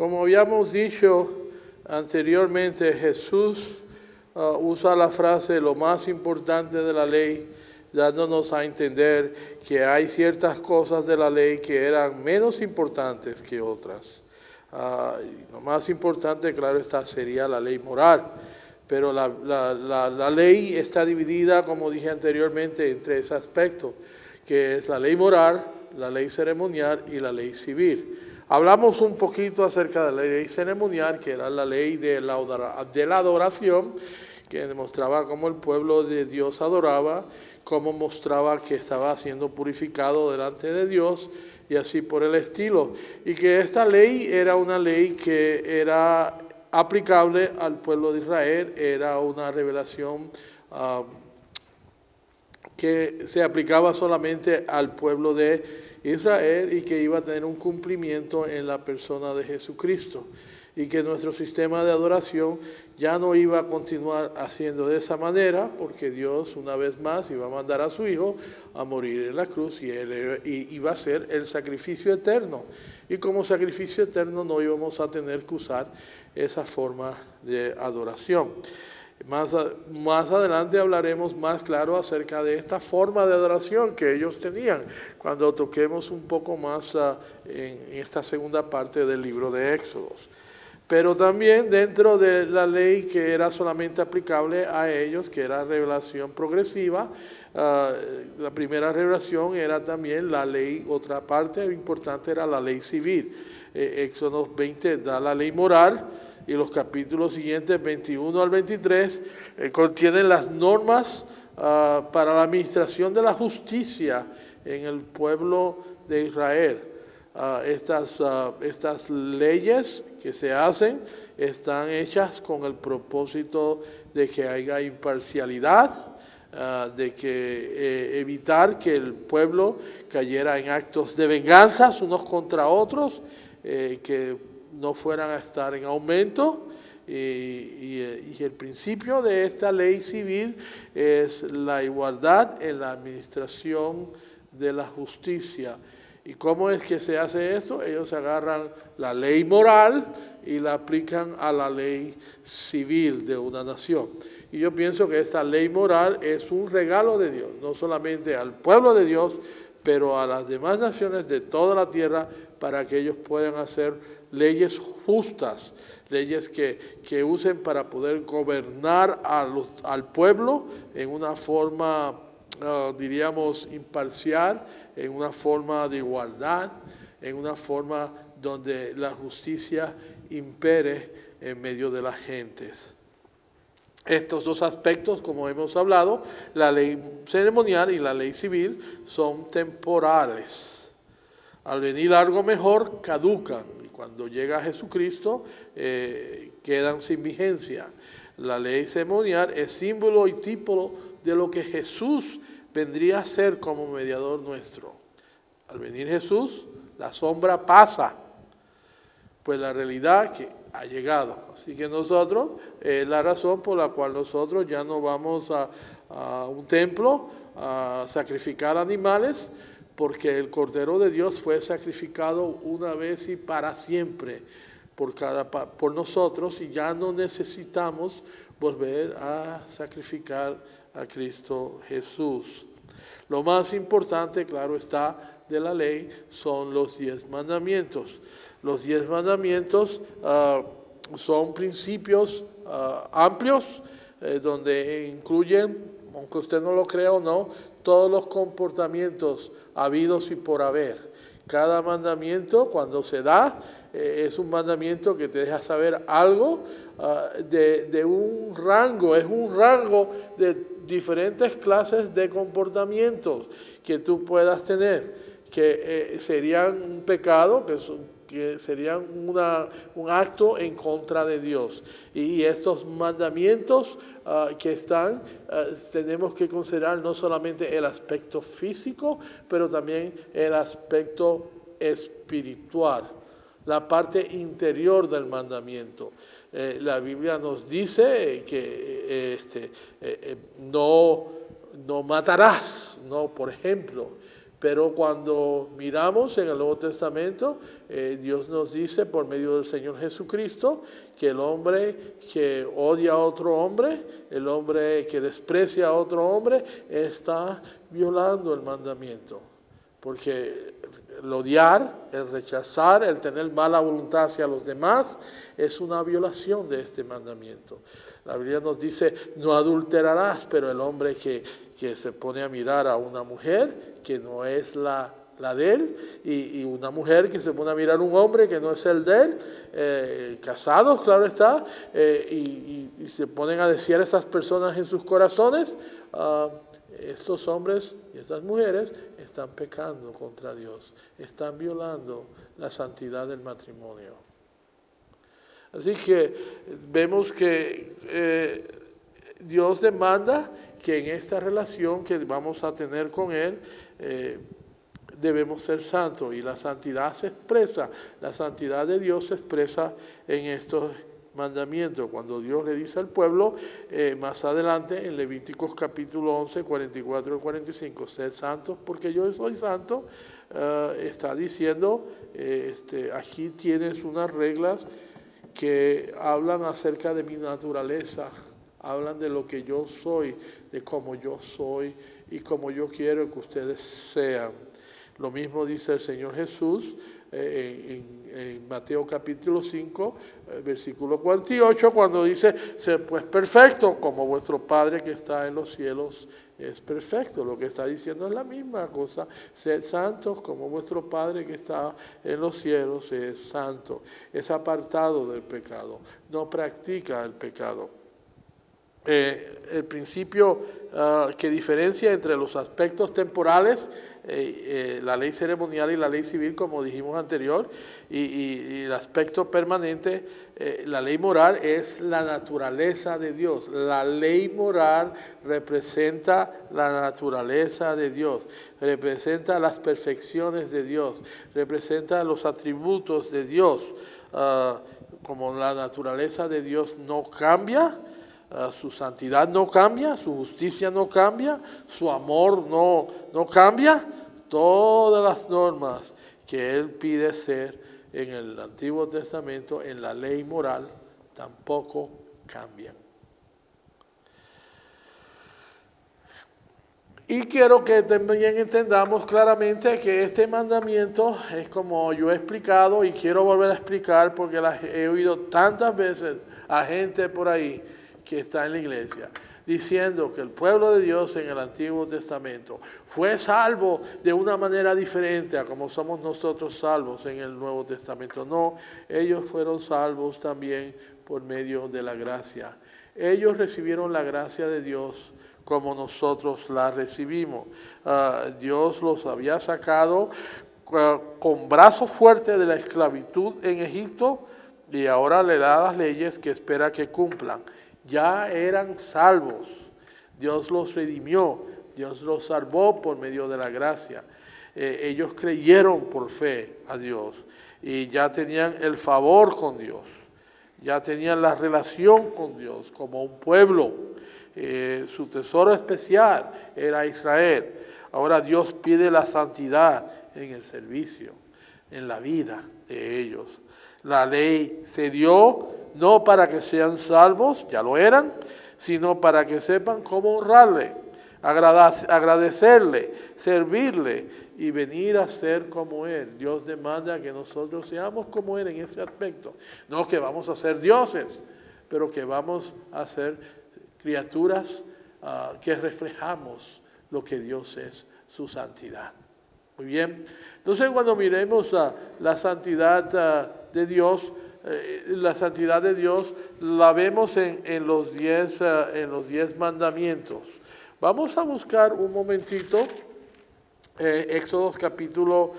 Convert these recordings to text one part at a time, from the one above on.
Como habíamos dicho anteriormente, Jesús usa la frase lo más importante de la ley, dándonos a entender que hay ciertas cosas de la ley que eran menos importantes que otras. Lo más importante, claro está, sería la ley moral. Pero la ley está dividida, como dije anteriormente, en tres aspectos, que es la ley moral, la ley ceremonial y la ley civil. Hablamos un poquito acerca de la ley ceremonial, que era la ley de la adoración, que demostraba cómo el pueblo de Dios adoraba, cómo mostraba que estaba siendo purificado delante de Dios, y así por el estilo. Y que esta ley era una ley que era aplicable al pueblo de Israel, era una revelación que se aplicaba solamente al pueblo de Israel y que iba a tener un cumplimiento en la persona de Jesucristo. Y que nuestro sistema de adoración ya no iba a continuar haciendo de esa manera, porque Dios una vez más iba a mandar a su Hijo a morir en la cruz y Él iba a ser el sacrificio eterno. Y como sacrificio eterno no íbamos a tener que usar esa forma de adoración. Más adelante hablaremos más claro acerca de esta forma de adoración que ellos tenían, cuando toquemos un poco más en esta segunda parte del libro de Éxodos. Pero también dentro de la ley que era solamente aplicable a ellos, que era revelación progresiva, la primera revelación era también la ley, otra parte importante era la ley civil. Éxodo 20 da la ley moral y los capítulos siguientes, 21 al 23, contienen las normas para la administración de la justicia en el pueblo de Israel. Estas leyes que se hacen están hechas con el propósito de que haya imparcialidad, de que evitar que el pueblo cayera en actos de venganzas unos contra otros, que no fueran a estar en aumento. Y el principio de esta ley civil es la igualdad en la administración de la justicia. ¿Y cómo es que se hace esto? Ellos agarran la ley moral y la aplican a la ley civil de una nación. Y yo pienso que esta ley moral es un regalo de Dios, no solamente al pueblo de Dios, pero a las demás naciones de toda la tierra, para que ellos puedan hacer leyes justas, leyes que usen para poder gobernar al pueblo en una forma, diríamos, imparcial, en una forma de igualdad, en una forma donde la justicia impere en medio de las gentes. Estos dos aspectos, como hemos hablado, la ley ceremonial y la ley civil, son temporales. Al venir algo mejor, caducan. Y cuando llega Jesucristo, quedan sin vigencia. La ley ceremonial es símbolo y tipo de lo que Jesús vendría a ser como mediador nuestro. Al venir Jesús, la sombra pasa, pues la realidad que ha llegado. Así que nosotros, la razón por la cual nosotros ya no vamos a un templo a sacrificar animales, porque el Cordero de Dios fue sacrificado una vez y para siempre por nosotros, y ya no necesitamos volver a sacrificar a Cristo Jesús. Lo más importante, claro está, de la ley son los 10 mandamientos. Los 10 mandamientos son principios amplios, donde incluyen, aunque usted no lo crea o no, todos los comportamientos habidos y por haber. Cada mandamiento, cuando se da, es un mandamiento que te deja saber algo de un rango, es un rango de diferentes clases de comportamientos que tú puedas tener, que serían un pecado, que serían un acto en contra de Dios. Y estos mandamientos que están, tenemos que considerar no solamente el aspecto físico, pero también el aspecto espiritual, la parte interior del mandamiento. La Biblia nos dice que no matarás, no, por ejemplo, Pero cuando miramos en el Nuevo Testamento, Dios nos dice por medio del Señor Jesucristo que el hombre que odia a otro hombre, el hombre que desprecia a otro hombre, está violando el mandamiento. Porque el odiar, el rechazar, el tener mala voluntad hacia los demás es una violación de este mandamiento. La Biblia nos dice, no adulterarás, pero el hombre que se pone a mirar a una mujer que no es la de él, y una mujer que se pone a mirar a un hombre que no es el de él, casados, claro está, y se ponen a decir a esas personas en sus corazones, estos hombres y estas mujeres están pecando contra Dios, están violando la santidad del matrimonio. Así que vemos que Dios demanda que en esta relación que vamos a tener con Él, debemos ser santos, y la santidad se expresa, la santidad de Dios se expresa en estos mandamientos. Cuando Dios le dice al pueblo, más adelante en Levíticos capítulo 11, 44 y 45, sed santos porque yo soy santo, está diciendo, aquí tienes unas reglas que hablan acerca de mi naturaleza, hablan de lo que yo soy, de cómo yo soy y cómo yo quiero que ustedes sean. Lo mismo dice el Señor Jesús en Mateo capítulo 5, versículo 48, cuando dice, pues perfecto, como vuestro Padre que está en los cielos es perfecto. Lo que está diciendo es la misma cosa, sed santos como vuestro Padre que está en los cielos es santo, es apartado del pecado, no practica el pecado. El principio que diferencia entre los aspectos temporales, la ley ceremonial y la ley civil, como dijimos anterior, y el aspecto permanente, la ley moral es la naturaleza de Dios. La ley moral representa la naturaleza de Dios, representa las perfecciones de Dios, representa los atributos de Dios. Como la naturaleza de Dios no cambia, su santidad no cambia, su justicia no cambia, su amor no cambia, todas las normas que Él pide ser en el Antiguo Testamento, en la ley moral, tampoco cambian. Y quiero que también entendamos claramente que este mandamiento es como yo he explicado, y quiero volver a explicar porque he oído tantas veces a gente por ahí que está en la iglesia, diciendo que el pueblo de Dios en el Antiguo Testamento fue salvo de una manera diferente a como somos nosotros salvos en el Nuevo Testamento. No, ellos fueron salvos también por medio de la gracia. Ellos recibieron la gracia de Dios como nosotros la recibimos. Dios los había sacado con brazo fuerte de la esclavitud en Egipto, y ahora le da las leyes que espera que cumplan. Ya eran salvos, Dios los redimió, Dios los salvó por medio de la gracia. Ellos creyeron por fe a Dios y ya tenían el favor con Dios, ya tenían la relación con Dios como un pueblo. Su tesoro especial era Israel. Ahora Dios pide la santidad en el servicio, en la vida de ellos. La ley se dio no para que sean salvos, ya lo eran, sino para que sepan cómo honrarle, agradecerle, servirle y venir a ser como Él. Dios demanda que nosotros seamos como Él en ese aspecto. No que vamos a ser dioses, pero que vamos a ser criaturas que reflejamos lo que Dios es, su santidad. Muy bien. Entonces cuando miremos la santidad de Dios, la santidad de Dios la vemos en los 10 mandamientos. Vamos a buscar un momentito Éxodo capítulo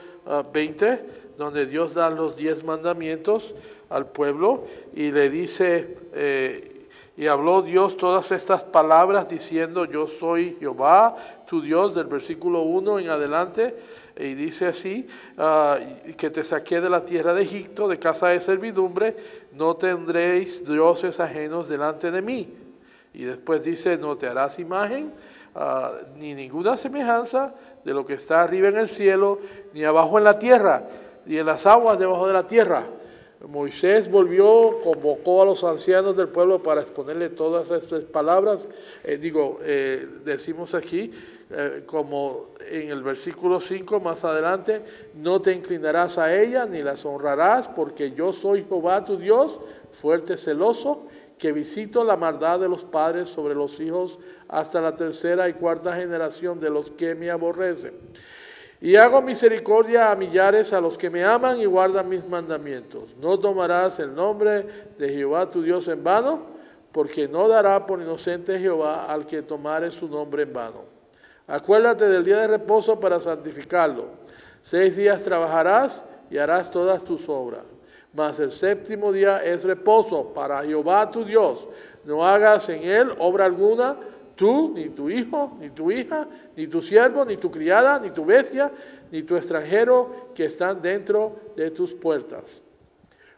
20, donde Dios da los 10 mandamientos al pueblo y le dice, y habló Dios todas estas palabras diciendo, yo soy Jehová, tu Dios, del versículo 1 en adelante. Y dice así, que te saqué de la tierra de Egipto, de casa de servidumbre, no tendréis dioses ajenos delante de mí. Y después dice, no te harás imagen ni ninguna semejanza de lo que está arriba en el cielo, ni abajo en la tierra, ni en las aguas debajo de la tierra. Moisés volvió, convocó a los ancianos del pueblo para exponerle todas estas palabras. Decimos aquí, como en el versículo 5 más adelante, no te inclinarás a ellas ni las honrarás, porque yo soy Jehová tu Dios, fuerte, celoso, que visito la maldad de los padres sobre los hijos hasta la tercera y cuarta generación de los que me aborrecen. Y hago misericordia a millares, a los que me aman y guardan mis mandamientos. No tomarás el nombre de Jehová tu Dios en vano, porque no dará por inocente Jehová al que tomare su nombre en vano. Acuérdate del día de reposo para santificarlo. 6 días trabajarás y harás todas tus obras. Mas el séptimo día es reposo para Jehová tu Dios. No hagas en él obra alguna, tú, ni tu hijo, ni tu hija, ni tu siervo, ni tu criada, ni tu bestia, ni tu extranjero que están dentro de tus puertas.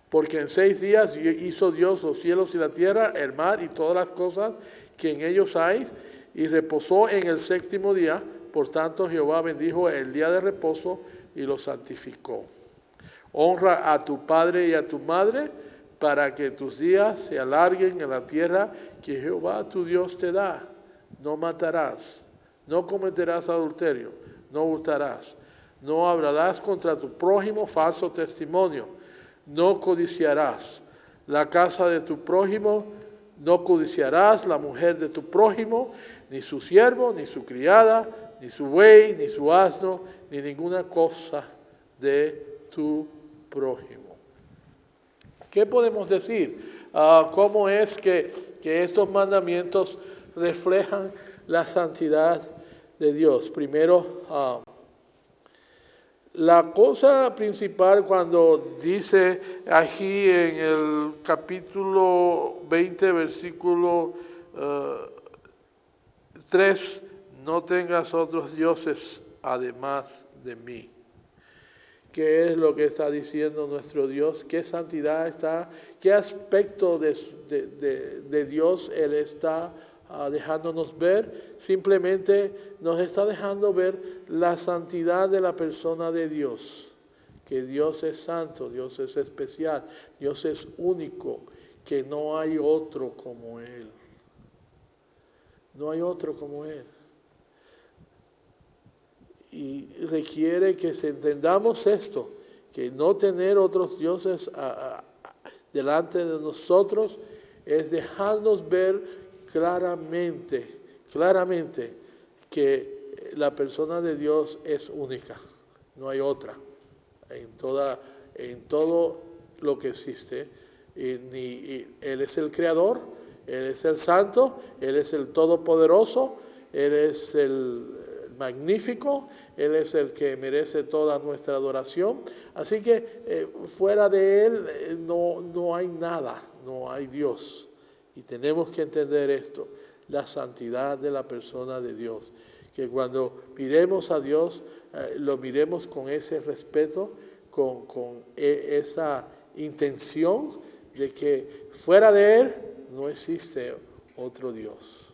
Porque en 6 días hizo Dios los cielos y la tierra, el mar y todas las cosas que en ellos hay, y reposó en el séptimo día. Por tanto, Jehová bendijo el día de reposo y lo santificó. Honra a tu padre y a tu madre, para que tus días se alarguen en la tierra que Jehová tu Dios te da. No matarás, no cometerás adulterio, no hurtarás, no hablarás contra tu prójimo falso testimonio, no codiciarás la casa de tu prójimo, no codiciarás la mujer de tu prójimo, ni su siervo, ni su criada, ni su buey, ni su asno, ni ninguna cosa de tu prójimo. ¿Qué podemos decir? ¿Cómo es que estos mandamientos reflejan la santidad de Dios? Primero, la cosa principal cuando dice aquí en el capítulo 20, versículo 3, no tengas otros dioses además de mí. ¿Qué es lo que está diciendo nuestro Dios? ¿Qué santidad está? ¿Qué aspecto de Dios Él está dejándonos ver? Simplemente nos está dejando ver la santidad de la persona de Dios. Que Dios es santo, Dios es especial, Dios es único, que no hay otro como Él. No hay otro como Él. Y requiere que entendamos esto, que no tener otros dioses delante de nosotros es dejarnos ver claramente que la persona de Dios es única, no hay otra en todo lo que existe. Él es el Creador, Él es el Santo, Él es el Todopoderoso, Él es el magnífico, Él es el que merece toda nuestra adoración. Así que fuera de Él no hay nada, no hay Dios. Y tenemos que entender esto, la santidad de la persona de Dios. Que cuando miremos a Dios, lo miremos con ese respeto, con esa intención de que fuera de Él no existe otro Dios.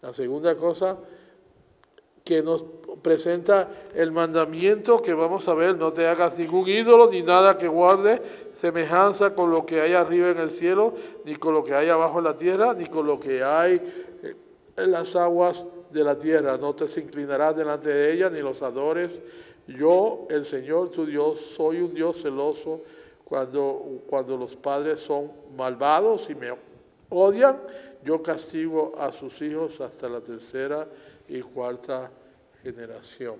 La segunda cosa que nos presenta el mandamiento que vamos a ver: no te hagas ningún ídolo ni nada que guarde semejanza con lo que hay arriba en el cielo, ni con lo que hay abajo en la tierra, ni con lo que hay en las aguas de la tierra. No te inclinarás delante de ellas, ni los adores. Yo, el Señor tu Dios, soy un Dios celoso cuando los padres son malvados y me odian. Yo castigo a sus hijos hasta la tercera y cuarta generación.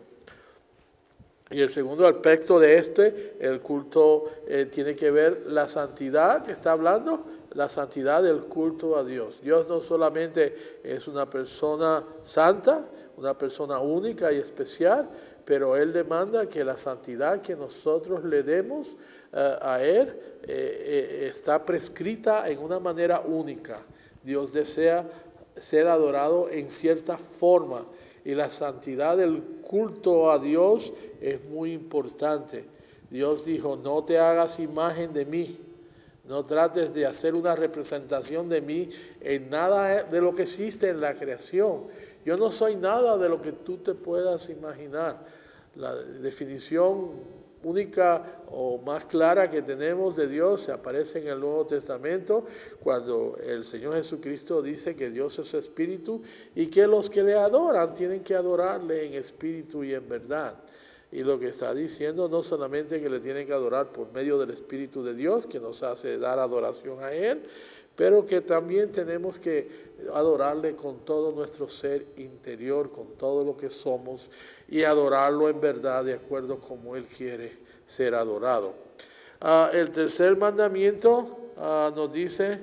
Y el segundo aspecto de el culto, tiene que ver la santidad que está hablando, la santidad del culto a Dios. Dios no solamente es una persona santa, una persona única y especial, pero Él demanda que la santidad que nosotros le demos a Él está prescrita en una manera única. Dios desea ser adorado en cierta forma, y la santidad del culto a Dios es muy importante. Dios dijo: no te hagas imagen de mí, no trates de hacer una representación de mí en nada de lo que existe en la creación. Yo no soy nada de lo que tú te puedas imaginar. La definición única o más clara que tenemos de Dios se aparece en el Nuevo Testamento cuando el Señor Jesucristo dice que Dios es espíritu y que los que le adoran tienen que adorarle en espíritu y en verdad. Y lo que está diciendo no solamente que le tienen que adorar por medio del Espíritu de Dios, que nos hace dar adoración a Él, pero que también tenemos que adorarle con todo nuestro ser interior, con todo lo que somos, y adorarlo en verdad de acuerdo como Él quiere ser adorado. El tercer mandamiento nos dice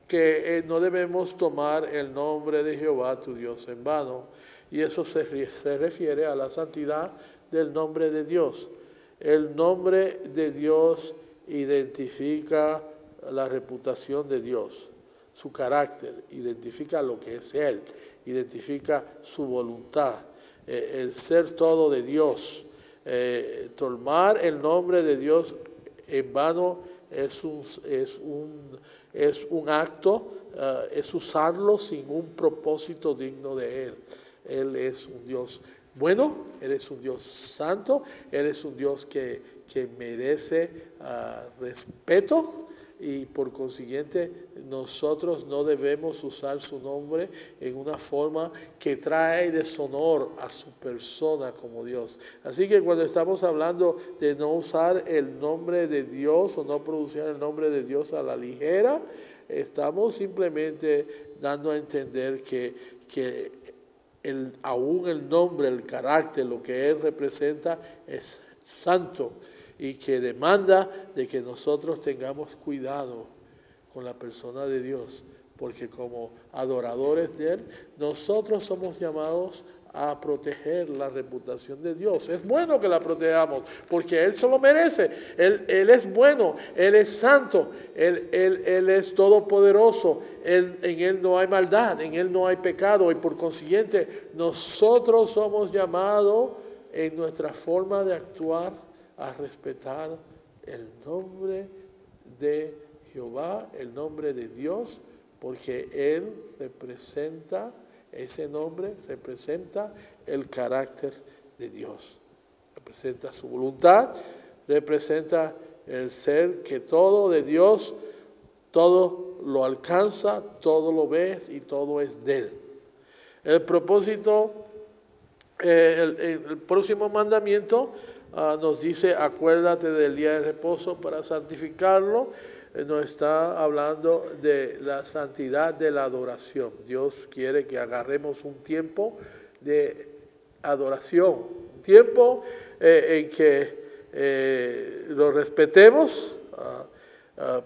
que no debemos tomar el nombre de Jehová tu Dios en vano. Y eso se refiere a la santidad del nombre de Dios. El nombre de Dios identifica la reputación de Dios, su carácter, identifica lo que es Él, identifica su voluntad, el ser todo de Dios. Tomar el nombre de Dios en vano es un acto, es usarlo sin un propósito digno de Él. Él es un Dios bueno, Él es un Dios santo, Él es un Dios que merece respeto y por consiguiente nosotros no debemos usar su nombre en una forma que trae deshonor a su persona como Dios. Así que cuando estamos hablando de no usar el nombre de Dios o no pronunciar el nombre de Dios a la ligera, estamos simplemente dando a entender que aún el nombre, el carácter, lo que Él representa es santo y que demanda de que nosotros tengamos cuidado con la persona de Dios, porque como adoradores de Él, nosotros somos llamados a proteger la reputación de Dios. Es bueno que la protejamos, porque Él se lo merece. Él es bueno, Él es santo, Él es todopoderoso, en Él no hay maldad, en Él no hay pecado, y por consiguiente nosotros somos llamados en nuestra forma de actuar a respetar el nombre de Jehová, el nombre de Dios, porque Él representa, ese nombre representa el carácter de Dios, representa su voluntad, representa el ser que todo de Dios, todo lo alcanza, todo lo ve y todo es de Él. El propósito, el próximo mandamiento nos dice, acuérdate del día de reposo para santificarlo. Nos está hablando de la santidad de la adoración. Dios quiere que agarremos un tiempo de adoración, un tiempo en que lo respetemos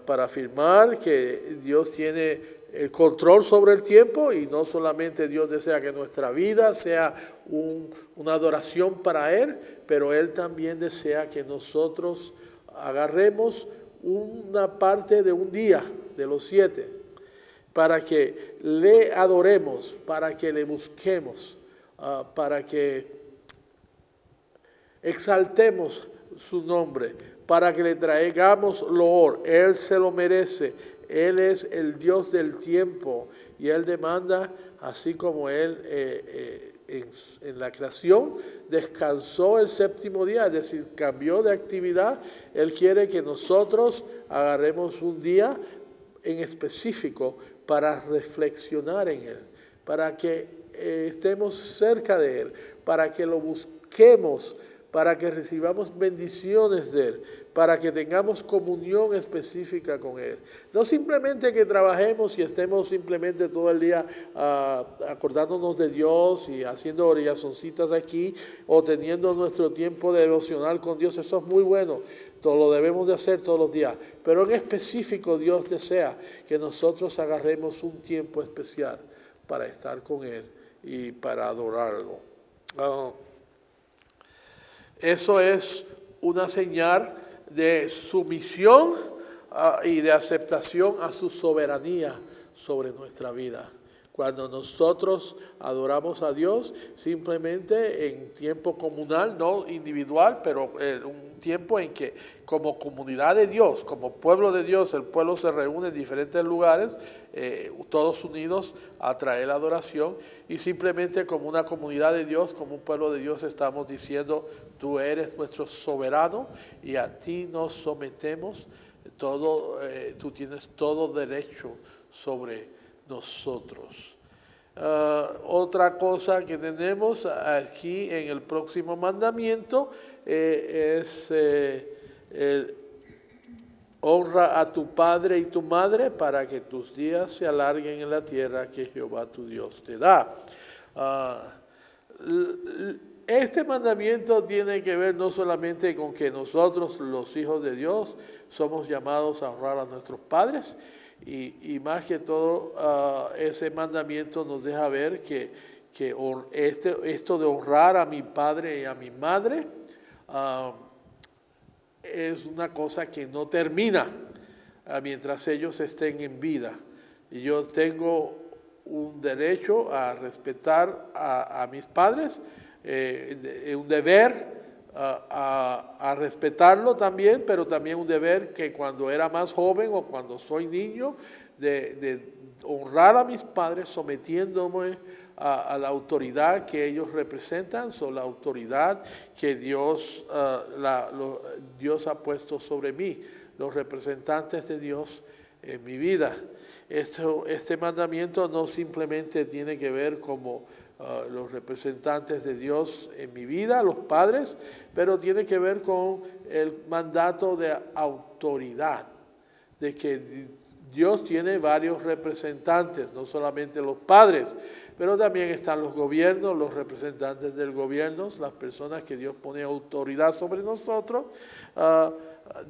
para afirmar que Dios tiene el control sobre el tiempo y no solamente Dios desea que nuestra vida sea una adoración para Él, pero Él también desea que nosotros agarremos una parte de un día, de los 7, para que le adoremos, para que le busquemos, para que exaltemos su nombre, para que le traigamos loor. Él se lo merece, Él es el Dios del tiempo y Él demanda, así como Él en la creación descansó el séptimo día, es decir, cambió de actividad. Él quiere que nosotros agarremos un día en específico para reflexionar en Él, para que estemos cerca de Él, para que lo busquemos, para que recibamos bendiciones de Él, para que tengamos comunión específica con Él. No simplemente que trabajemos y estemos simplemente todo el día acordándonos de Dios y haciendo oracioncitas aquí o teniendo nuestro tiempo devocional con Dios. Eso es muy bueno, todo lo debemos de hacer todos los días. Pero en específico Dios desea que nosotros agarremos un tiempo especial para estar con Él y para adorarlo. Eso es una señal de sumisión y de aceptación a su soberanía sobre nuestra vida. Cuando nosotros adoramos a Dios, simplemente en tiempo comunal, no individual, pero un tiempo en que como comunidad de Dios, como pueblo de Dios, el pueblo se reúne en diferentes lugares, todos unidos a traer la adoración, y simplemente como una comunidad de Dios, como un pueblo de Dios, estamos diciendo, tú eres nuestro soberano y a ti nos sometemos, tú tienes todo derecho sobre nosotros. Otra cosa que tenemos aquí en el próximo mandamiento es honra a tu padre y tu madre para que tus días se alarguen en la tierra que Jehová tu Dios te da. Este mandamiento tiene que ver no solamente con que nosotros, los hijos de Dios, somos llamados a honrar a nuestros padres, y más que todo ese mandamiento nos deja ver que esto de honrar a mi padre y a mi madre es una cosa que no termina mientras ellos estén en vida. Y yo tengo un derecho a respetar a mis padres, un deber a respetarlo también, pero también un deber que cuando era más joven o cuando soy niño, de honrar a mis padres sometiéndome a la autoridad que ellos representan, o la autoridad que Dios ha puesto sobre mí, los representantes de Dios en mi vida. Este mandamiento no simplemente tiene que ver como los representantes de Dios en mi vida, los padres, pero tiene que ver con el mandato de autoridad, de que Dios tiene varios representantes, no solamente los padres, pero también están los gobiernos, los representantes del gobierno, las personas que Dios pone autoridad sobre nosotros.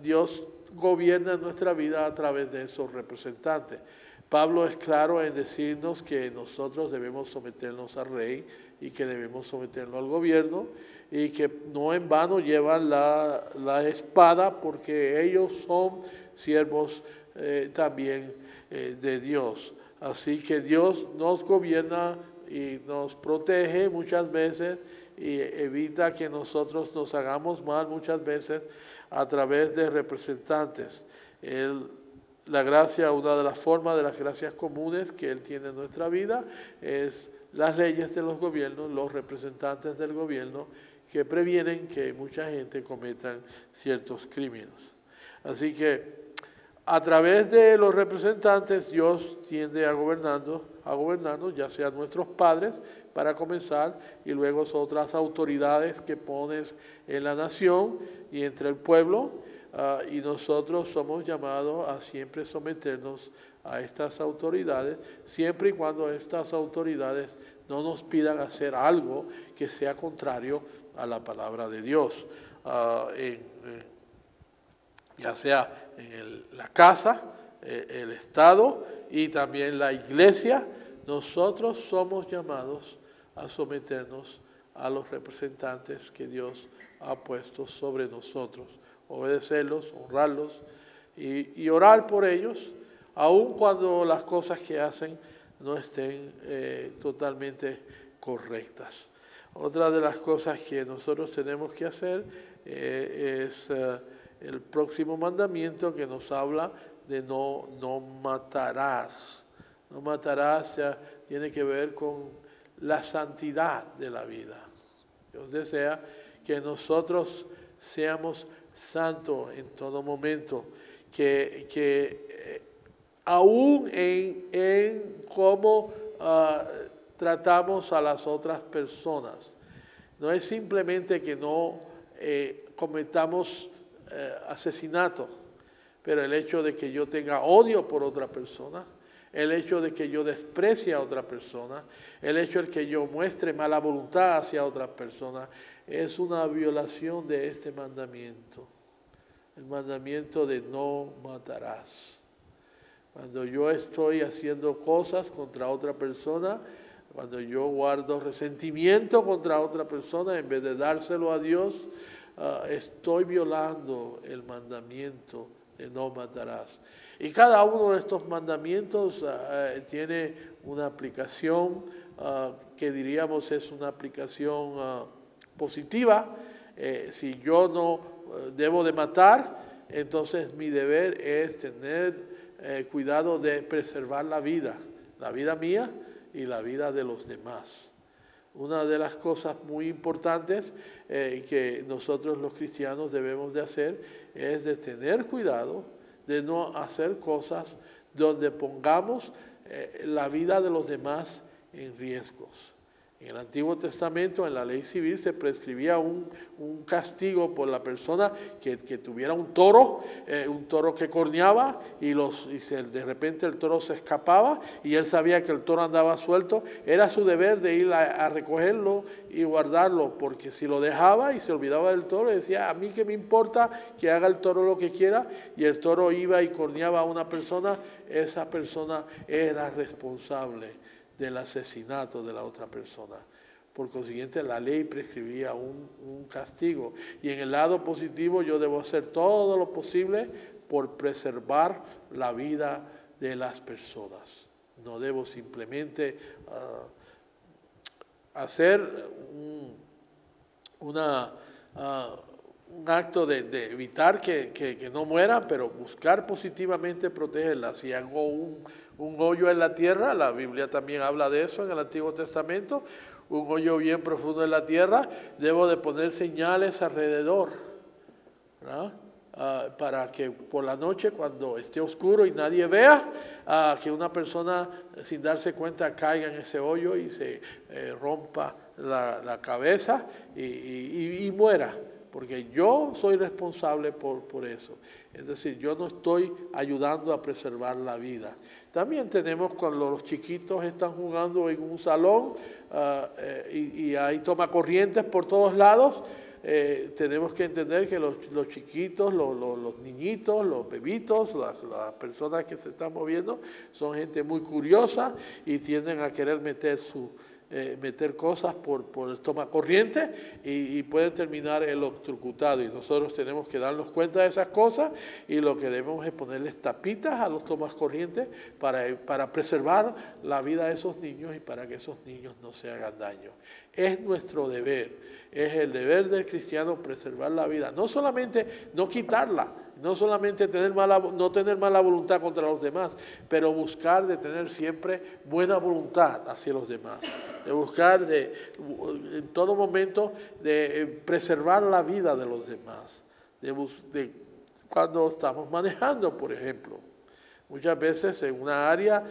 Dios gobierna nuestra vida a través de esos representantes. Pablo es claro en decirnos que nosotros debemos someternos al rey y que debemos someternos al gobierno y que no en vano llevan la espada porque ellos son siervos también de Dios. Así que Dios nos gobierna y nos protege muchas veces y evita que nosotros nos hagamos mal muchas veces a través de representantes. La gracia, una de las formas de las gracias comunes que Él tiene en nuestra vida es las leyes de los gobiernos, los representantes del gobierno que previenen que mucha gente cometa ciertos crímenes. Así que a través de los representantes Dios tiende a gobernarnos, ya sean nuestros padres para comenzar y luego otras autoridades que pones en la nación y entre el pueblo. Y nosotros somos llamados a siempre someternos a estas autoridades, siempre y cuando estas autoridades no nos pidan hacer algo que sea contrario a la palabra de Dios, ya sea en la casa, el Estado y también la iglesia. Nosotros somos llamados a someternos a los representantes que Dios ha puesto sobre nosotros, obedecerlos, honrarlos y orar por ellos, aun cuando las cosas que hacen no estén totalmente correctas. Otra de las cosas que nosotros tenemos que hacer es el próximo mandamiento que nos habla de no matarás. No matarás tiene que ver con la santidad de la vida. Dios desea que nosotros seamos santos en todo momento, que aún en cómo tratamos a las otras personas. No es simplemente que no cometamos asesinato, pero el hecho de que yo tenga odio por otra persona, el hecho de que yo desprecie a otra persona, el hecho de que yo muestre mala voluntad hacia otra persona, es una violación de este mandamiento, el mandamiento de no matarás. Cuando yo estoy haciendo cosas contra otra persona, cuando yo guardo resentimiento contra otra persona, en vez de dárselo a Dios, estoy violando el mandamiento no matarás. Y cada uno de estos mandamientos tiene una aplicación que diríamos es una aplicación positiva. Si yo no debo de matar, entonces mi deber es tener cuidado de preservar la vida mía y la vida de los demás. Una de las cosas muy importantes que nosotros los cristianos debemos de hacer es de tener cuidado de no hacer cosas donde pongamos la vida de los demás en riesgos. En el Antiguo Testamento, en la ley civil, se prescribía un castigo por la persona que tuviera un toro que corneaba y de repente el toro se escapaba y él sabía que el toro andaba suelto. Era su deber de ir a recogerlo y guardarlo, porque si lo dejaba y se olvidaba del toro, decía, a mí qué me importa que haga el toro lo que quiera, y el toro iba y corneaba a una persona, esa persona era responsable del asesinato de la otra persona. Por consiguiente, la ley prescribía un castigo. Y en el lado positivo, yo debo hacer todo lo posible por preservar la vida de las personas. No debo simplemente hacer un acto de evitar que no mueran, pero buscar positivamente protegerlas. Si hago un hoyo en la tierra, la Biblia también habla de eso en el Antiguo Testamento, un hoyo bien profundo en la tierra, debo de poner señales alrededor, ¿verdad? Para que por la noche, cuando esté oscuro y nadie vea, que una persona sin darse cuenta caiga en ese hoyo y se rompa la cabeza y muera. Porque yo soy responsable por eso. Es decir, yo no estoy ayudando a preservar la vida. También tenemos cuando los chiquitos están jugando en un salón y hay tomacorrientes por todos lados. Tenemos que entender que los chiquitos, los niñitos, los bebitos, las personas que se están moviendo, son gente muy curiosa y tienden a querer meter cosas por el tomacorriente y pueden terminar electrocutados, y nosotros tenemos que darnos cuenta de esas cosas, y lo que debemos es ponerles tapitas a los tomacorrientes para preservar la vida de esos niños y para que esos niños no se hagan daño. Es nuestro deber, es el deber del cristiano preservar la vida, no solamente no quitarla, no solamente no tener mala voluntad contra los demás, pero buscar de tener siempre buena voluntad hacia los demás, de buscar en todo momento de preservar la vida de los demás, cuando estamos manejando, por ejemplo. Muchas veces en una área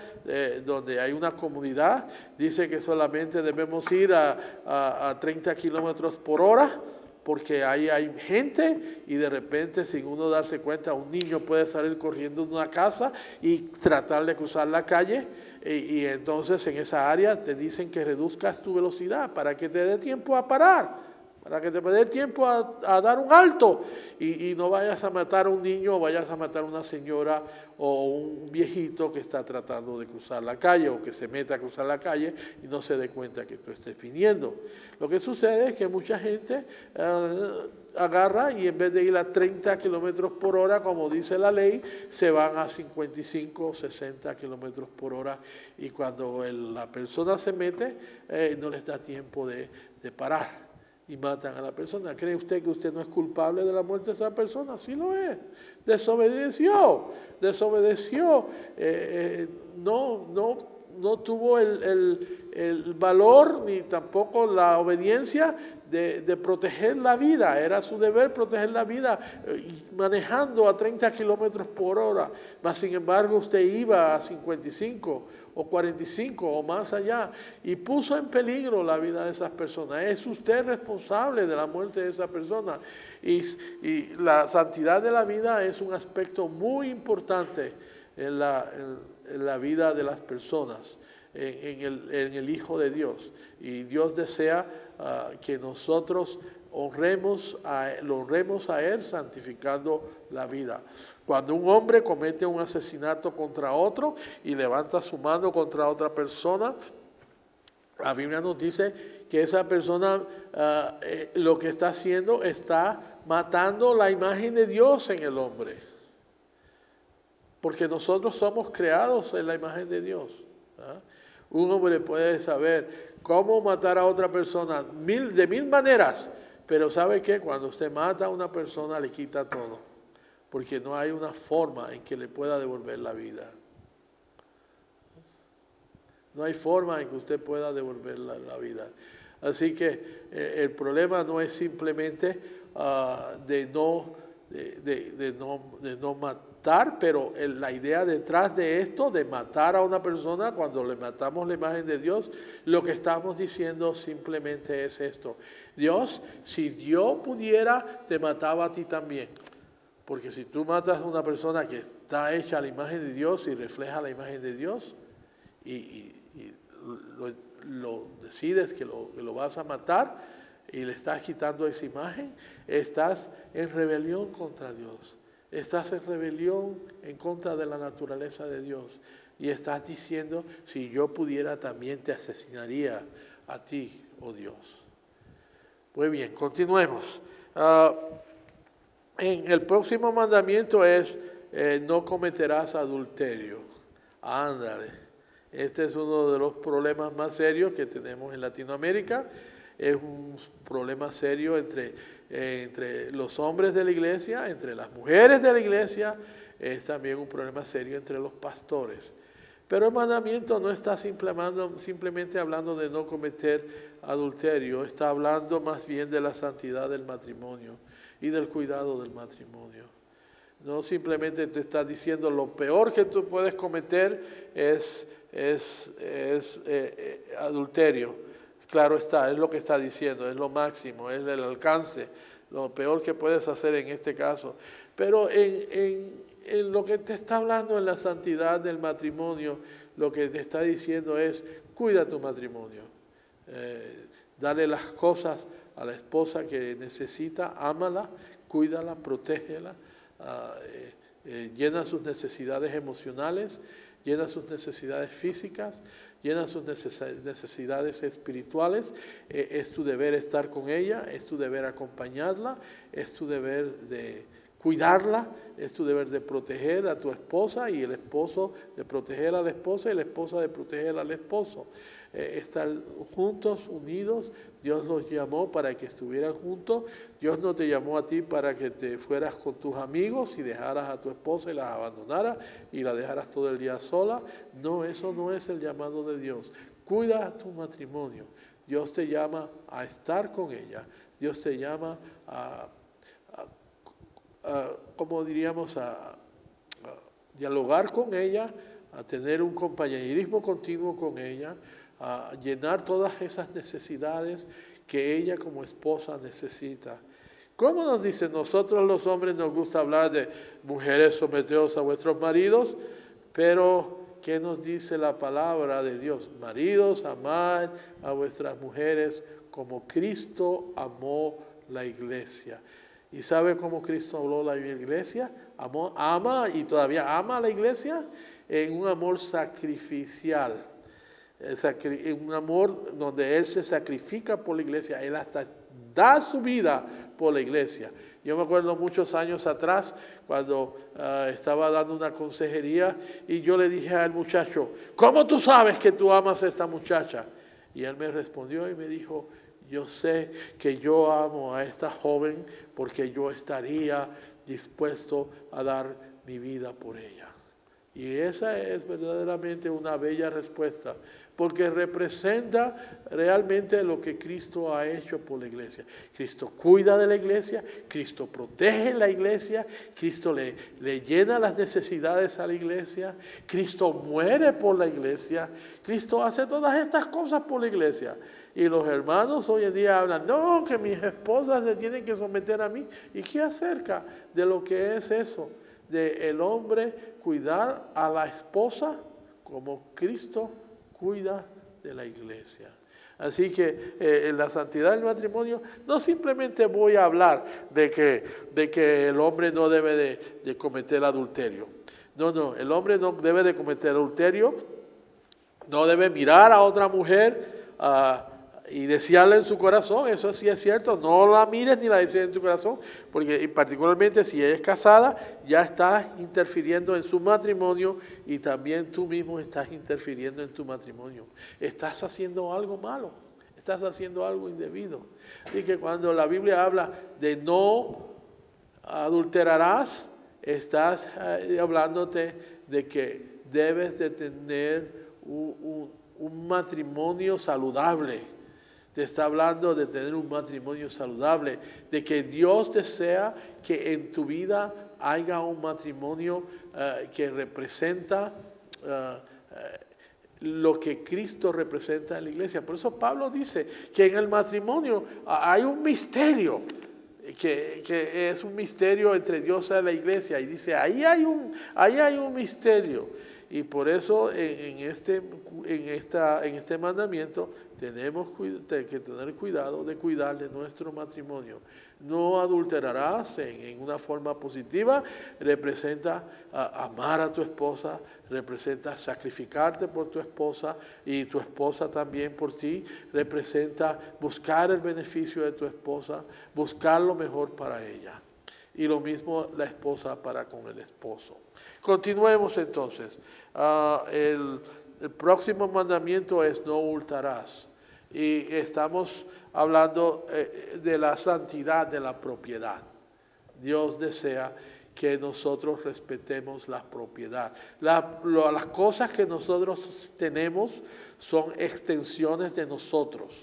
donde hay una comunidad, dice que solamente debemos ir a 30 kilómetros por hora, porque ahí hay gente y de repente, sin uno darse cuenta, un niño puede salir corriendo de una casa y tratar de cruzar la calle, y entonces en esa área te dicen que reduzcas tu velocidad para que te dé tiempo a parar, para que te dé tiempo a dar un alto y no vayas a matar a un niño o vayas a matar a una señora o un viejito que está tratando de cruzar la calle o que se meta a cruzar la calle y no se dé cuenta que tú estés viniendo. Lo que sucede es que mucha gente agarra y en vez de ir a 30 kilómetros por hora, como dice la ley, se van a 55 o 60 kilómetros por hora, y cuando la persona se mete, no les da tiempo de parar. Y matan a la persona. ¿Cree usted que usted no es culpable de la muerte de esa persona? Sí lo es. Desobedeció. No tuvo el valor ni tampoco la obediencia de proteger la vida. Era su deber proteger la vida manejando a 30 kilómetros por hora. Mas sin embargo usted iba a 55 o 45 o más allá y puso en peligro la vida de esas personas. Es usted responsable de la muerte de esa persona. Y la santidad de la vida es un aspecto muy importante en la vida de las personas, en el Hijo de Dios. Y Dios desea que nosotros lo honremos a Él santificando la vida. Cuando un hombre comete un asesinato contra otro y levanta su mano contra otra persona, la Biblia nos dice que esa persona lo que está haciendo está matando la imagen de Dios en el hombre. porque nosotros somos creados en la imagen de Dios. ¿Ah? Un hombre puede saber cómo matar a otra persona de mil maneras, pero ¿sabe qué? Cuando usted mata a una persona le quita todo, porque no hay una forma en que le pueda devolver la vida. No hay forma en que usted pueda devolver la vida. Así que el problema no es simplemente de no matar, pero la idea detrás de esto, de matar a una persona, cuando le matamos la imagen de Dios, lo que estamos diciendo simplemente es esto. Dios, si Dios pudiera, te mataba a ti también. Porque si tú matas a una persona que está hecha a la imagen de Dios y refleja la imagen de Dios, y lo decides que lo vas a matar y le estás quitando esa imagen, estás en rebelión contra Dios, estás en rebelión en contra de la naturaleza de Dios y estás diciendo, si yo pudiera también te asesinaría a ti, oh Dios. Muy bien, continuemos. En el próximo mandamiento es, no cometerás adulterio. Ándale. Este es uno de los problemas más serios que tenemos en Latinoamérica. Es un problema serio entre los hombres de la iglesia, entre las mujeres de la iglesia. Es también un problema serio entre los pastores. Pero el mandamiento no está simplemente hablando de no cometer adulterio. Está hablando más bien de la santidad del matrimonio y del cuidado del matrimonio. No simplemente te está diciendo lo peor que tú puedes cometer es adulterio. Claro está, es lo que está diciendo, es lo máximo, es el alcance, lo peor que puedes hacer en este caso. Pero en lo que te está hablando en la santidad del matrimonio, lo que te está diciendo es, cuida tu matrimonio, dale las cosas a la esposa que necesita, ámala, cuídala, protégela, llena sus necesidades emocionales, llena sus necesidades físicas, llena sus necesidades espirituales. Es tu deber estar con ella, es tu deber acompañarla, es tu deber de cuidarla, es tu deber de proteger a tu esposa y el esposo de proteger a la esposa y la esposa de proteger al esposo. Estar juntos, unidos. Dios los llamó para que estuvieran juntos. Dios no te llamó a ti para que te fueras con tus amigos y dejaras a tu esposa y la abandonaras y la dejaras todo el día sola. No, eso no es el llamado de Dios. Cuida tu matrimonio. Dios te llama a estar con ella. Dios te llama como diríamos, a dialogar con ella, a tener un compañerismo continuo con ella, a llenar todas esas necesidades que ella como esposa necesita. ¿Cómo nos dice? Nosotros los hombres nos gusta hablar de mujeres someteos a vuestros maridos, pero ¿qué nos dice la palabra de Dios? Maridos, amad a vuestras mujeres como Cristo amó la iglesia. ¿Y sabe cómo Cristo amó la iglesia? Ama y todavía ama a la iglesia en un amor sacrificial. Un amor donde Él se sacrifica por la iglesia. Él hasta da su vida por la iglesia. Yo me acuerdo muchos años atrás cuando estaba dando una consejería y yo le dije al muchacho, ¿cómo tú sabes que tú amas a esta muchacha? Y él me respondió y me dijo, yo sé que yo amo a esta joven porque yo estaría dispuesto a dar mi vida por ella. Y esa es verdaderamente una bella respuesta, porque representa realmente lo que Cristo ha hecho por la iglesia. Cristo cuida de la iglesia, Cristo protege la iglesia, Cristo le llena las necesidades a la iglesia, Cristo muere por la iglesia, Cristo hace todas estas cosas por la iglesia. Y los hermanos hoy en día hablan, no, que mis esposas se tienen que someter a mí. ¿Y qué acerca de lo que es eso? De el hombre cuidar a la esposa como Cristo cuida de la iglesia. Así que en la santidad del matrimonio no simplemente voy a hablar de que el hombre no debe de cometer adulterio. No, el hombre no debe de cometer adulterio, no debe mirar a otra mujer y desearla en su corazón, eso sí es cierto, no la mires ni la desees en tu corazón, porque y particularmente si ella es casada, ya estás interfiriendo en su matrimonio y también tú mismo estás interfiriendo en tu matrimonio. Estás haciendo algo malo, estás haciendo algo indebido. Y que cuando la Biblia habla de no adulterarás, estás hablándote de que debes de tener un matrimonio saludable. Te está hablando de tener un matrimonio saludable, de que Dios desea que en tu vida haya un matrimonio que representa lo que Cristo representa en la iglesia. Por eso Pablo dice que en el matrimonio hay un misterio, que es un misterio entre Dios y la iglesia. Y dice, ahí hay un misterio. Y por eso en este mandamiento tenemos que tener cuidado de cuidar de nuestro matrimonio. No adulterarás en una forma positiva, representa amar a tu esposa, representa sacrificarte por tu esposa y tu esposa también por ti, representa buscar el beneficio de tu esposa, buscar lo mejor para ella. Y lo mismo la esposa para con el esposo. Continuemos entonces. El próximo mandamiento es no hurtarás. Y estamos hablando de la santidad de la propiedad. Dios desea que nosotros respetemos la propiedad. Las cosas que nosotros tenemos son extensiones de nosotros.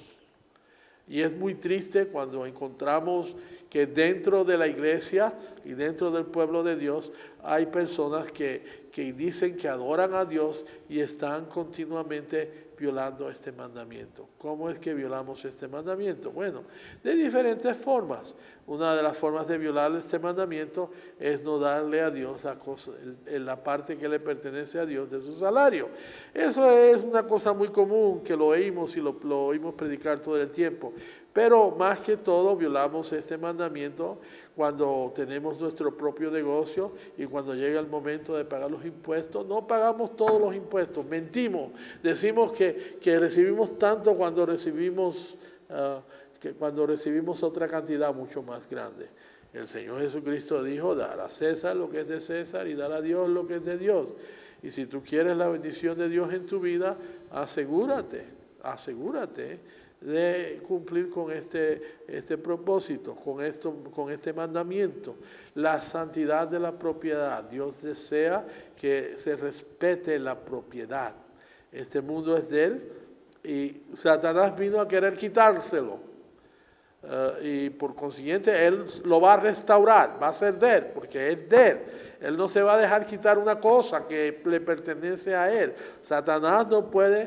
Y es muy triste cuando encontramos que dentro de la iglesia y dentro del pueblo de Dios hay personas que dicen que adoran a Dios y están continuamente violando este mandamiento. ¿Cómo es que violamos este mandamiento? Bueno, de diferentes formas. Una de las formas de violar este mandamiento es no darle a Dios la parte que le pertenece a Dios de su salario. Eso es una cosa muy común que lo oímos y lo oímos predicar todo el tiempo. Pero más que todo violamos este mandamiento cuando tenemos nuestro propio negocio y cuando llega el momento de pagar los impuestos, no pagamos todos los impuestos, mentimos, decimos que recibimos tanto cuando recibimos otra cantidad mucho más grande. El Señor Jesucristo dijo, dar a César lo que es de César y dar a Dios lo que es de Dios. Y si tú quieres la bendición de Dios en tu vida, asegúrate de cumplir con este propósito, con este mandamiento. La santidad de la propiedad. Dios desea que se respete la propiedad. Este mundo es de Él y Satanás vino a querer quitárselo. Y por consiguiente Él lo va a restaurar, va a ser de Él, porque es de Él. Él no se va a dejar quitar una cosa que le pertenece a Él. Satanás no puede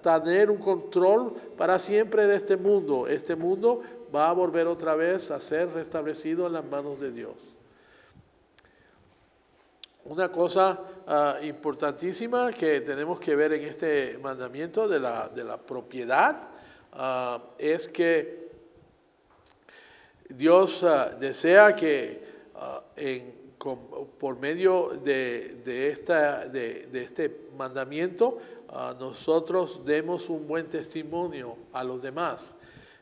tener un control para siempre de este mundo. Este mundo va a volver otra vez a ser restablecido en las manos de Dios. Una cosa importantísima que tenemos que ver en este mandamiento de la propiedad es que Dios desea que por medio de este mandamiento nosotros demos un buen testimonio a los demás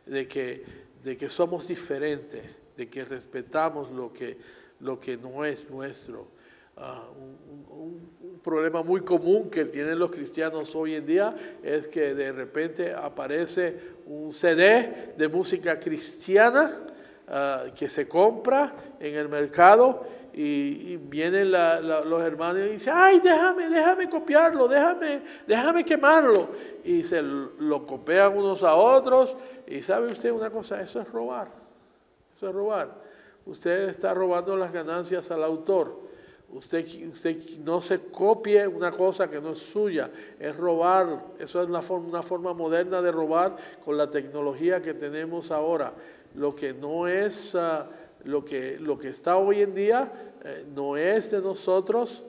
de que somos diferentes, de que respetamos lo que no es nuestro. Un problema muy común que tienen los cristianos hoy en día es que de repente aparece un CD de música cristiana que se compra en el mercado y vienen los hermanos y dicen, ay, déjame copiarlo, déjame quemarlo, y se lo copian unos a otros. Y sabe usted una cosa, eso es robar. Usted está robando las ganancias al autor. Usted no se copie una cosa que no es suya, es robar. Eso es una forma moderna de robar con la tecnología que tenemos ahora. Lo que no es, lo que está hoy en día no es de nosotros.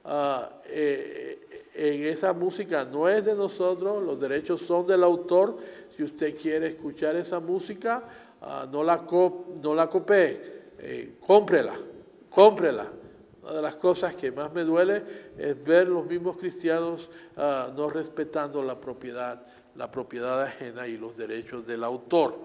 En esa música no es de nosotros, los derechos son del autor. Si usted quiere escuchar esa música, no la copie, cómprela. Una de las cosas que más me duele es ver los mismos cristianos no respetando la propiedad la propiedad ajena y los derechos del autor.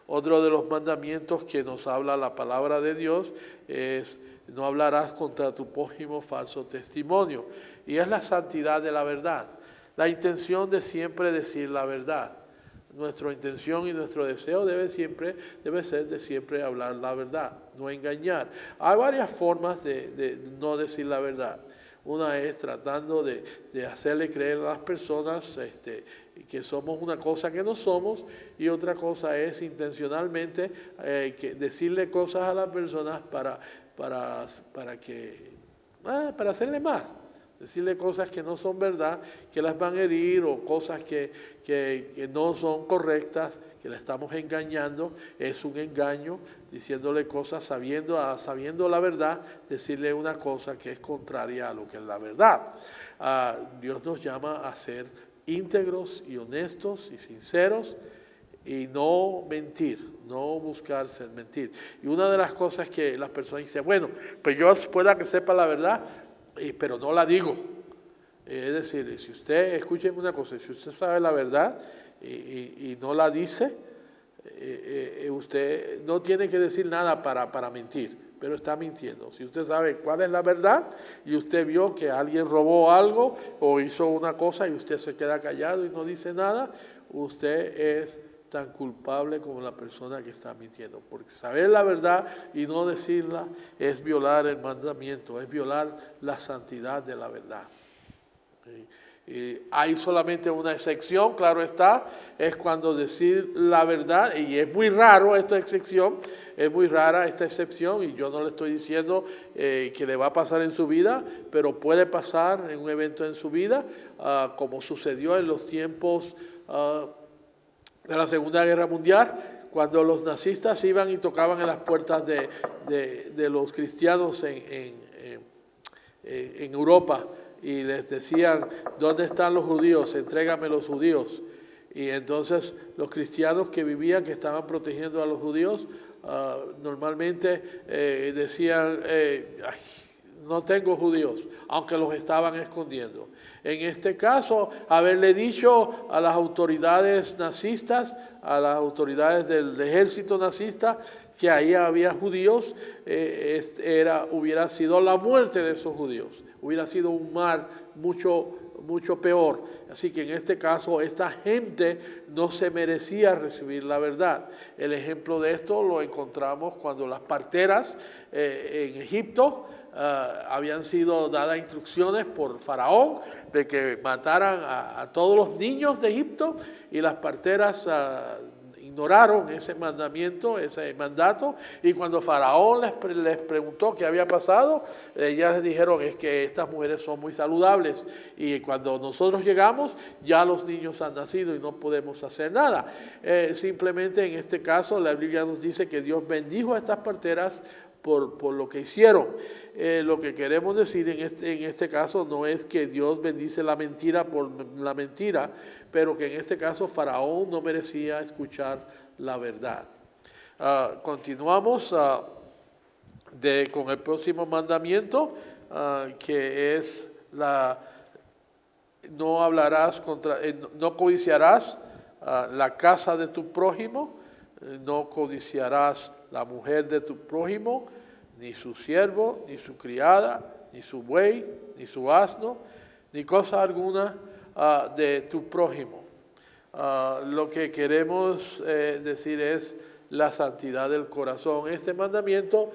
Otro de los mandamientos que nos habla la palabra de Dios es: no hablarás contra tu prójimo falso testimonio. Y es la santidad de la verdad. La intención de siempre decir la verdad. Nuestra intención y nuestro deseo debe ser de siempre hablar la verdad, no engañar. Hay varias formas de no decir la verdad. Una es tratando de hacerle creer a las personas que somos una cosa que no somos, y otra cosa es intencionalmente decirle cosas a las personas para hacerle mal. Decirle cosas que no son verdad, que las van a herir, o cosas que no son correctas, que la estamos engañando. Es un engaño, diciéndole cosas sabiendo la verdad, decirle una cosa que es contraria a lo que es la verdad. Dios nos llama a ser íntegros y honestos y sinceros, y no mentir, no buscar ser mentir. Y una de las cosas que las personas dicen: bueno, pues yo pueda que sepa la verdad, pero no la digo. Es decir, si usted, escúcheme una cosa, si usted sabe la verdad y no la dice, usted no tiene que decir nada para mentir, pero está mintiendo. Si usted sabe cuál es la verdad y usted vio que alguien robó algo o hizo una cosa y usted se queda callado y no dice nada, usted es tan culpable como la persona que está mintiendo, porque saber la verdad y no decirla es violar el mandamiento, es violar la santidad de la verdad. Hay solamente una excepción, claro está, es cuando decir la verdad, y es muy raro esta excepción, es muy rara esta excepción, y yo no le estoy diciendo que le va a pasar en su vida, pero puede pasar en un evento en su vida, como sucedió en los tiempos de la Segunda Guerra Mundial, cuando los nazistas iban y tocaban en las puertas de los cristianos en Europa, y les decían: ¿dónde están los judíos? Entrégame los judíos. Y entonces los cristianos que vivían, que estaban protegiendo a los judíos, normalmente decían: no tengo judíos, aunque los estaban escondiendo. En este caso, haberle dicho a las autoridades nazistas, a las autoridades del ejército nazista, que ahí había judíos, hubiera sido la muerte de esos judíos. Hubiera sido un mal mucho peor. Así que en este caso, esta gente no se merecía recibir la verdad. El ejemplo de esto lo encontramos cuando las parteras en Egipto habían sido dadas instrucciones por Faraón de que mataran a todos los niños de Egipto, y las parteras ignoraron ese mandamiento, ese mandato, y cuando Faraón les preguntó qué había pasado, ellas les dijeron: es que estas mujeres son muy saludables, y cuando nosotros llegamos ya los niños han nacido y no podemos hacer nada. Simplemente en este caso la Biblia nos dice que Dios bendijo a estas parteras por lo que hicieron. Lo que queremos decir en este caso no es que Dios bendice la mentira por la mentira, pero que en este caso Faraón no merecía escuchar la verdad. Continuamos con el próximo mandamiento, que es no hablarás no codiciarás la casa de tu prójimo, no codiciarás la mujer de tu prójimo, ni su siervo, ni su criada, ni su buey, ni su asno, ni cosa alguna de tu prójimo. Lo que queremos decir es la santidad del corazón. Este mandamiento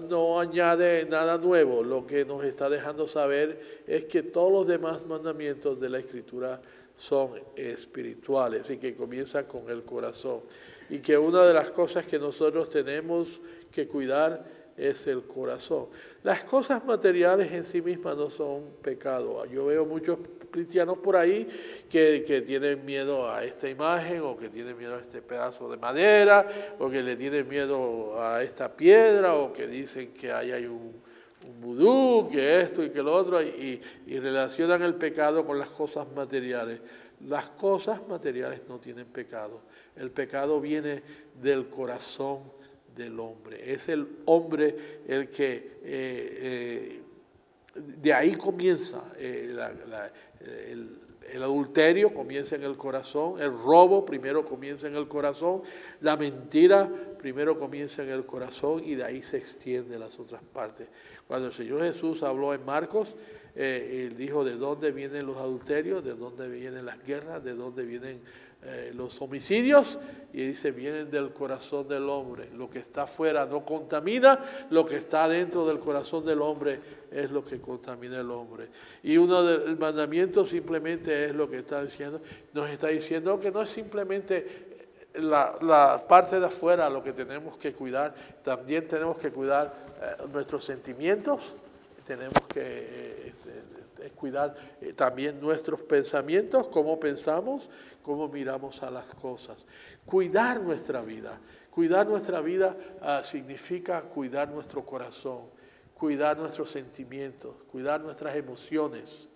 no añade nada nuevo. Lo que nos está dejando saber es que todos los demás mandamientos de la Escritura son espirituales y que comienzan con el corazón. Y que una de las cosas que nosotros tenemos que cuidar es el corazón. Las cosas materiales en sí mismas no son pecado. Yo veo muchos cristianos por ahí que tienen miedo a esta imagen, o que tienen miedo a este pedazo de madera, o que le tienen miedo a esta piedra, o que dicen que ahí hay un vudú, que esto y que lo otro, y relacionan el pecado con las cosas materiales. Las cosas materiales no tienen pecado. El pecado viene del corazón del hombre. Es el hombre el que de ahí comienza el adulterio, comienza en el corazón, el robo primero comienza en el corazón, la mentira primero comienza en el corazón y de ahí se extiende a las otras partes. Cuando el Señor Jesús habló en Marcos, él dijo de dónde vienen los adulterios, de dónde vienen las guerras, de dónde vienen los homicidios, y dice vienen del corazón del hombre. Lo que está afuera no contamina, lo que está dentro del corazón del hombre es lo que contamina el hombre. Y uno del mandamiento simplemente es lo que está diciendo, nos está diciendo que no es simplemente la parte de afuera lo que tenemos que cuidar, también tenemos que cuidar nuestros sentimientos, tenemos que cuidar también nuestros pensamientos, cómo pensamos, cómo miramos a las cosas. Cuidar nuestra vida significa cuidar nuestro corazón, cuidar nuestros sentimientos, cuidar nuestras emociones,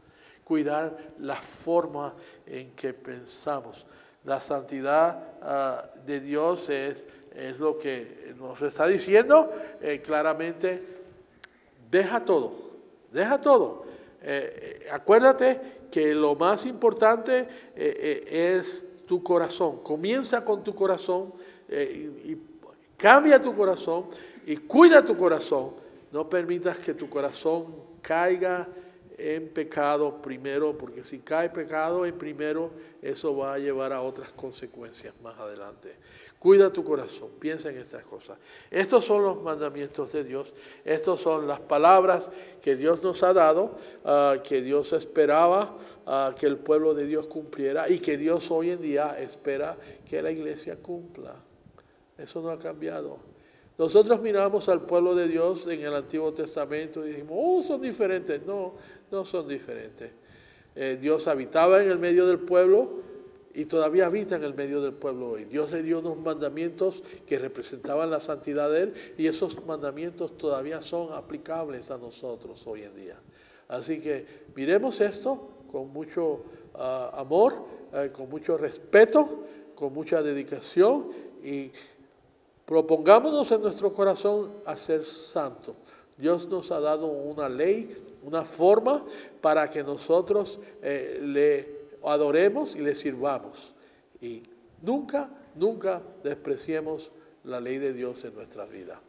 cuidar la forma en que pensamos. La santidad de Dios es lo que nos está diciendo claramente, deja todo. Acuérdate que lo más importante es tu corazón. Comienza con tu corazón y cambia tu corazón y cuida tu corazón. No permitas que tu corazón caiga en pecado primero, porque si cae pecado en primero, eso va a llevar a otras consecuencias más adelante. Cuida tu corazón, piensa en estas cosas. Estos son los mandamientos de Dios, estas son las palabras que Dios nos ha dado, que Dios esperaba que el pueblo de Dios cumpliera y que Dios hoy en día espera que la iglesia cumpla. Eso no ha cambiado. Nosotros miramos al pueblo de Dios en el Antiguo Testamento y decimos, son diferentes. No, no son diferentes. Dios habitaba en el medio del pueblo y todavía habita en el medio del pueblo hoy. Dios le dio unos mandamientos que representaban la santidad de Él y esos mandamientos todavía son aplicables a nosotros hoy en día. Así que miremos esto con mucho amor, con mucho respeto, con mucha dedicación y propongámonos en nuestro corazón a ser santos. Dios nos ha dado una ley, una forma para que nosotros le adoremos y le sirvamos. Y nunca despreciemos la ley de Dios en nuestras vidas.